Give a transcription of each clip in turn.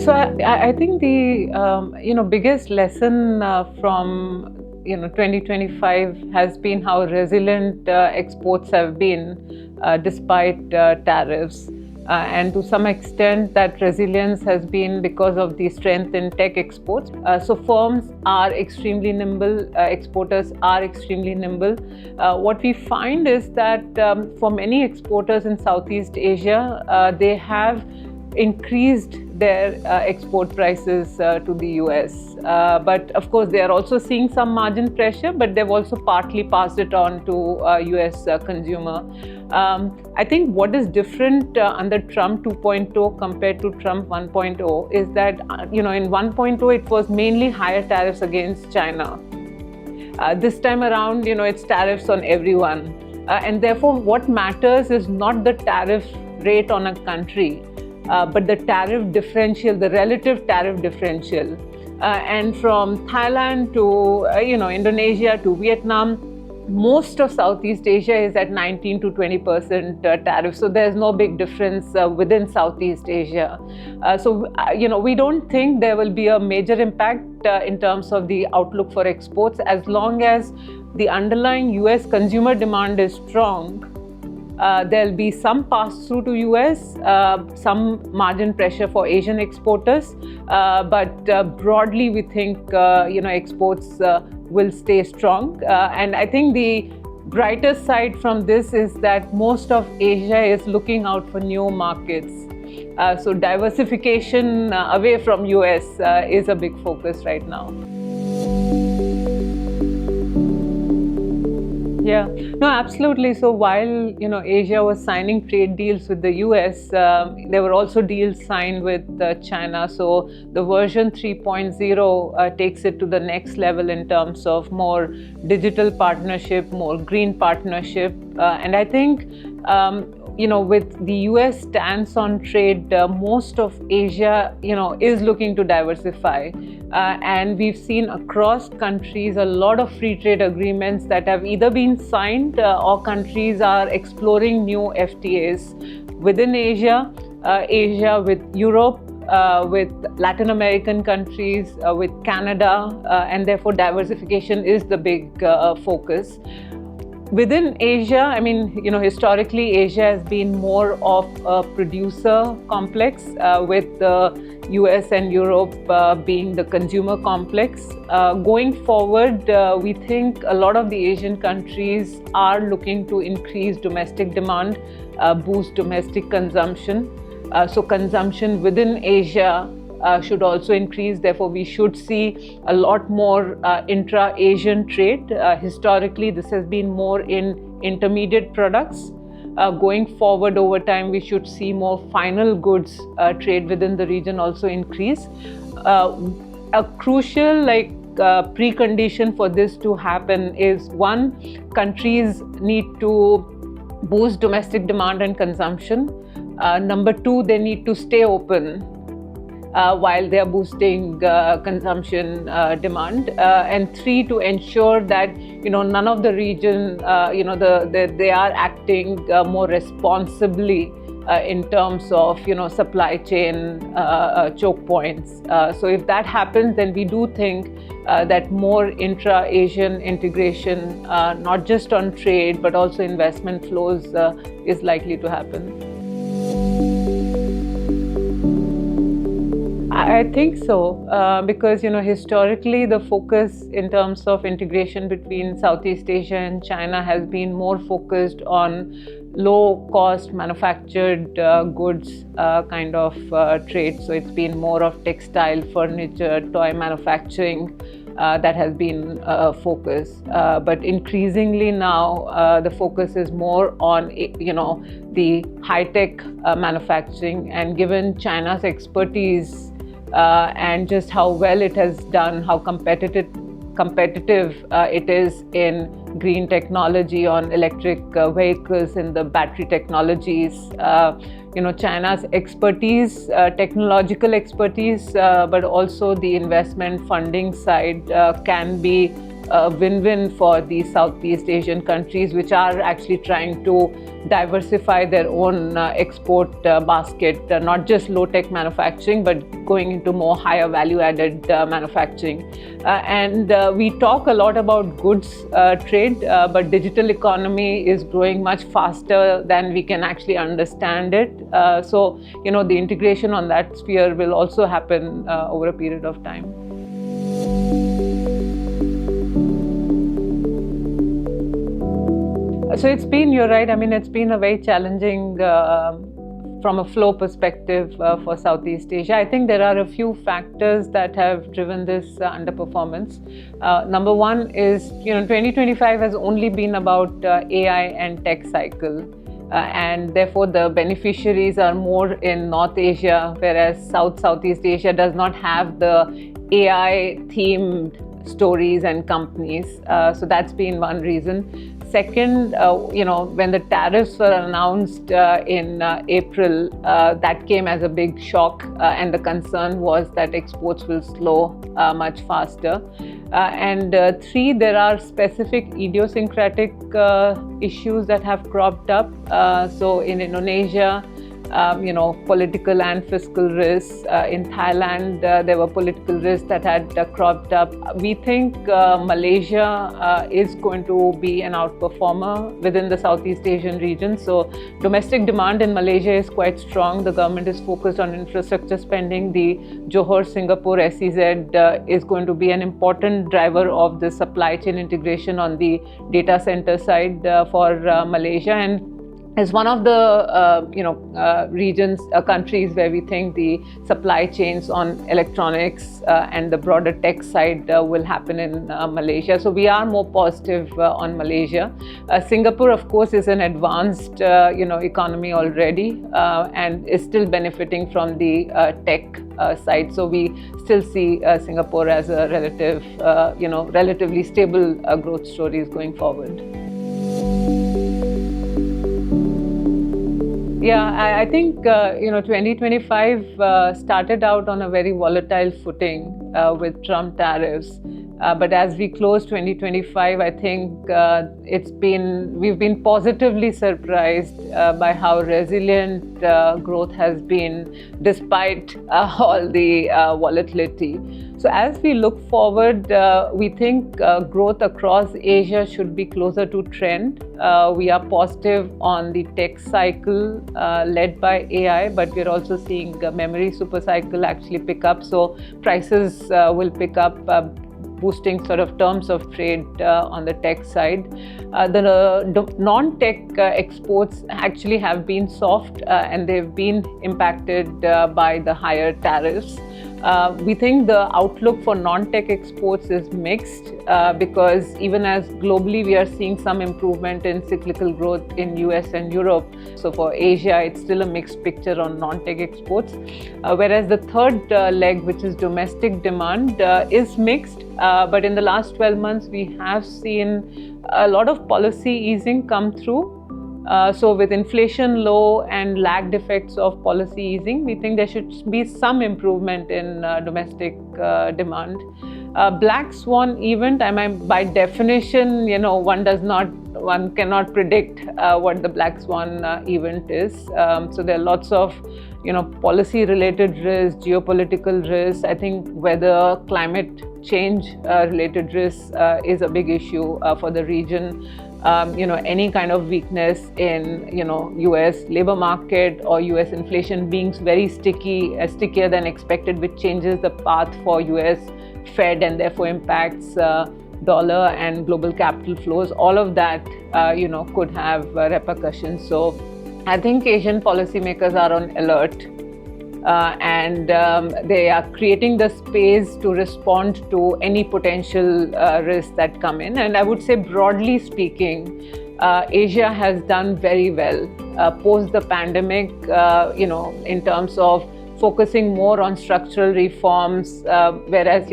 So I think the biggest lesson from 2025 has been how resilient exports have been despite tariffs. And to some extent, that resilience has been because of the strength in tech exports. So firms are extremely nimble, exporters are extremely nimble. What we find is that for many exporters in Southeast Asia, they have increased their export prices to the US. But of course, they are also seeing some margin pressure, but they've also partly passed it on to US consumer. I think what is different under Trump 2.0 compared to Trump 1.0 is that, in 1.0, it was mainly higher tariffs against China. This time around, it's tariffs on everyone. And therefore, what matters is not the tariff rate on a country, but the tariff differential, the relative tariff differential. And from Thailand to Indonesia to Vietnam, most of Southeast Asia is at 19 to 20% tariff. So there's no big difference within Southeast Asia. So we don't think there will be a major impact in terms of the outlook for exports as long as the underlying US consumer demand is strong. There'll be some pass-through to US, some margin pressure for Asian exporters, but broadly we think exports will stay strong. And I think the brighter side from this is that most of Asia is looking out for new markets. So diversification away from US is a big focus right now. Yeah, no, absolutely. So while Asia was signing trade deals with the US, there were also deals signed with China. So the version 3.0 takes it to the next level in terms of more digital partnership, more green partnership, and I think with the US stance on trade, most of Asia is looking to diversify. And we've seen across countries a lot of free trade agreements that have either been signed or countries are exploring new FTAs within Asia, Asia with Europe, with Latin American countries, with Canada, and therefore diversification is the big focus. Within Asia, historically Asia has been more of a producer complex, with the US and Europe being the consumer complex. Going forward, we think a lot of the Asian countries are looking to increase domestic demand, boost domestic consumption. So consumption within Asia should also increase. Therefore, we should see a lot more intra-Asian trade. Historically, this has been more in intermediate products. Going forward over time, we should see more final goods trade within the region also increase. A crucial precondition for this to happen is, one, countries need to boost domestic demand and consumption. Number two, they need to stay open while they are boosting consumption demand, and three, to ensure that none of the region they are acting more responsibly in terms of supply chain choke points. So if that happens, then we do think that more intra-Asian integration, not just on trade but also investment flows, is likely to happen. I think so, because historically the focus in terms of integration between Southeast Asia and China has been more focused on low-cost manufactured goods kind of trade. So it's been more of textile, furniture, toy manufacturing that has been focus. But increasingly now, the focus is more on the high-tech manufacturing, and given China's expertise and just how well it has done, how competitive it is in green technology, on electric vehicles, in the battery technologies. China's expertise, technological expertise, but also the investment funding side can be a win-win for these Southeast Asian countries, which are actually trying to diversify their own export basket, not just low-tech manufacturing, but going into more higher value-added manufacturing. And we talk a lot about goods trade, but digital economy is growing much faster than we can actually understand it. So, the integration on that sphere will also happen over a period of time. So you're right, it's been a very challenging from a flow perspective for Southeast Asia. I think there are a few factors that have driven this underperformance. Number one is, 2025 has only been about AI and tech cycle. And therefore the beneficiaries are more in North Asia, whereas Southeast Asia does not have the AI themed stories and companies. So that's been one reason. Second, when the tariffs were announced in April, that came as a big shock, and the concern was that exports will slow much faster. And three, there are specific idiosyncratic issues that have cropped up. So in Indonesia, political and fiscal risks. In Thailand, there were political risks that had cropped up. We think Malaysia is going to be an outperformer within the Southeast Asian region. So domestic demand in Malaysia is quite strong. The government is focused on infrastructure spending. The Johor-Singapore SEZ is going to be an important driver of the supply chain integration on the data center side for Malaysia. And is one of the regions, countries where we think the supply chains on electronics and the broader tech side will happen in Malaysia. So we are more positive on Malaysia. Singapore, of course, is an advanced economy already and is still benefiting from the tech side. So we still see Singapore as a relatively stable growth stories going forward. Yeah, I think 2025 started out on a very volatile footing with Trump tariffs. But as we close 2025, I think we've been positively surprised by how resilient growth has been despite all the volatility. So as we look forward, we think growth across Asia should be closer to trend. We are positive on the tech cycle led by AI, but we're also seeing memory super cycle actually pick up. So prices will pick up, boosting sort of terms of trade on the tech side. The non-tech exports actually have been soft and they've been impacted by the higher tariffs. We think the outlook for non-tech exports is mixed because even as globally we are seeing some improvement in cyclical growth in US and Europe. So for Asia, it's still a mixed picture on non-tech exports. Whereas the third leg, which is domestic demand, is mixed. But in the last 12 months, we have seen a lot of policy easing come through. So with inflation low and lagged effects of policy easing, we think there should be some improvement in domestic demand. Black swan event, by definition, one cannot predict what the black swan event is. So there are lots of policy-related risks, geopolitical risks. I think weather, climate change related risks is a big issue for the region. Any kind of weakness in US labor market or US inflation being very stickier than expected, which changes the path for US Fed and therefore impacts dollar and global capital flows. All of that could have repercussions. So I think Asian policymakers are on alert. And they are creating the space to respond to any potential risks that come in. And I would say, broadly speaking, Asia has done very well post the pandemic, in terms of focusing more on structural reforms, whereas,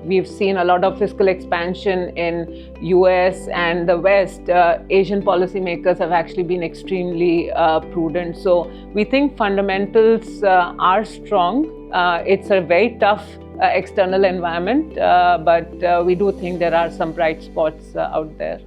we've seen a lot of fiscal expansion in US and the West, Asian policymakers have actually been extremely prudent. So we think fundamentals are strong. It's a very tough external environment, but we do think there are some bright spots out there.